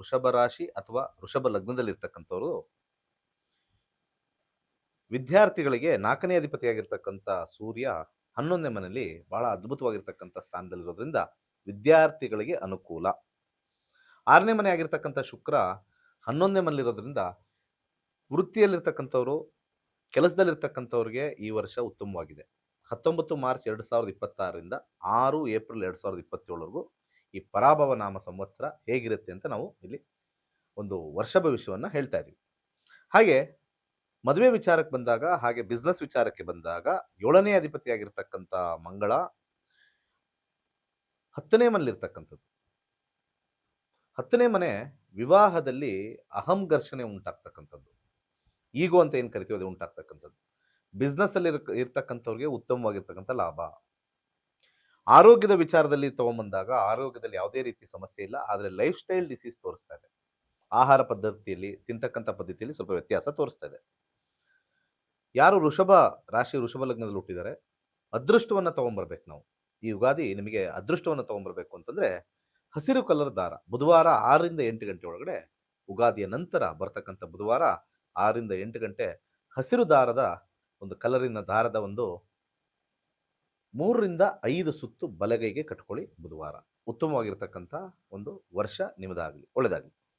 ವೃಷಭ ರಾಶಿ ಅಥವಾ ವೃಷಭ ಲಗ್ನದಲ್ಲಿರ್ತಕ್ಕಂಥವ್ರು ವಿದ್ಯಾರ್ಥಿಗಳಿಗೆ 4ನೇ ಅಧಿಪತಿಯಾಗಿರ್ತಕ್ಕಂಥ ಸೂರ್ಯ 11ನೇ ಮನೆಯಲ್ಲಿ ಬಹಳ ಅದ್ಭುತವಾಗಿರ್ತಕ್ಕಂಥ ಸ್ಥಾನದಲ್ಲಿರೋದ್ರಿಂದ ವಿದ್ಯಾರ್ಥಿಗಳಿಗೆ ಅನುಕೂಲ. 6ನೇ ಮನೆ ಆಗಿರ್ತಕ್ಕಂಥ ಶುಕ್ರ 11ನೇ ಮನೆಯಲ್ಲಿರೋದ್ರಿಂದ ವೃತ್ತಿಯಲ್ಲಿರ್ತಕ್ಕಂಥವ್ರು, ಕೆಲಸದಲ್ಲಿರ್ತಕ್ಕಂಥವ್ರಿಗೆ ಈ ವರ್ಷ ಉತ್ತಮವಾಗಿದೆ. 19 ಮಾರ್ಚ್ 2026ರಿಂದ 6 ಏಪ್ರಿಲ್ 2027ವರೆಗೂ ಈ ಪರಾಭವ ನಾಮ ಸಂವತ್ಸರ ಹೇಗಿರುತ್ತೆ ಅಂತ ನಾವು ಇಲ್ಲಿ ಒಂದು ವರ್ಷ ಭವಿಷ್ಯವನ್ನು ಹೇಳ್ತಾ ಇದ್ದೀವಿ. ಹಾಗೆ ಮದುವೆ ವಿಚಾರಕ್ಕೆ ಬಂದಾಗ, ಹಾಗೆ ಬಿಸ್ನೆಸ್ ವಿಚಾರಕ್ಕೆ ಬಂದಾಗ 7ನೇ ಅಧಿಪತಿಯಾಗಿರ್ತಕ್ಕಂಥ ಮಂಗಳ 10ನೇ ಮನೆಯಲ್ಲಿರ್ತಕ್ಕಂಥದ್ದು. 10ನೇ ಮನೆ ವಿವಾಹದಲ್ಲಿ ಅಹಂ ಘರ್ಷಣೆ ಉಂಟಾಗ್ತಕ್ಕಂಥದ್ದು, ಈಗೋ ಅಂತ ಏನು ಕರಿತೀವಿ ಅದು ಉಂಟಾಗ್ತಕ್ಕಂಥದ್ದು. ಬಿಸ್ನೆಸ್ ಅಲ್ಲಿ ಇರ್ತಕ್ಕಂಥವ್ರಿಗೆ ಉತ್ತಮವಾಗಿರ್ತಕ್ಕಂಥ ಲಾಭ. ಆರೋಗ್ಯದ ವಿಚಾರದಲ್ಲಿ ತಗೊಂಬಂದಾಗ ಆರೋಗ್ಯದಲ್ಲಿ ಯಾವುದೇ ರೀತಿ ಸಮಸ್ಯೆ ಇಲ್ಲ, ಆದರೆ ಲೈಫ್ ಸ್ಟೈಲ್ ಡಿಸೀಸ್ ತೋರಿಸ್ತಾ ಇದೆ. ಆಹಾರ ಪದ್ಧತಿಯಲ್ಲಿ, ತಿಂತಕ್ಕಂಥ ಪದ್ಧತಿಯಲ್ಲಿ ಸ್ವಲ್ಪ ವ್ಯತ್ಯಾಸ ತೋರಿಸ್ತಾ ಇದೆ. ಯಾರು ವೃಷಭ ರಾಶಿ ವೃಷಭ ಲಗ್ನದಲ್ಲಿ ಹುಟ್ಟಿದ್ದಾರೆ, ಅದೃಷ್ಟವನ್ನು ತಗೊಂಬರ್ಬೇಕು ನಾವು. ಈ ಯುಗಾದಿ ನಿಮಗೆ ಅದೃಷ್ಟವನ್ನು ತಗೊಂಬರ್ಬೇಕು ಅಂತಂದ್ರೆ ಹಸಿರು ಕಲರ್ ದಾರ, ಬುಧವಾರ 6ರಿಂದ 8 ಗಂಟೆ ಒಳಗಡೆ, ಉಗಾದಿಯ ನಂತರ ಬರ್ತಕ್ಕಂಥ ಬುಧವಾರ 6ರಿಂದ 8 ಗಂಟೆ ಹಸಿರು ದಾರದ ಒಂದು ಕಲರಿನ ದಾರದ ಒಂದು 3ರಿಂದ 5 ಸುತ್ತು ಬಲಗೈಗೆ ಕಟ್ಕೊಳ್ಳಿ ಬುಧವಾರ. ಉತ್ತಮವಾಗಿರ್ತಕ್ಕಂಥ ಒಂದು ವರ್ಷ ನಿಮ್ಮದಾಗಲಿ, ಒಳ್ಳೆಯದಾಗಲಿ.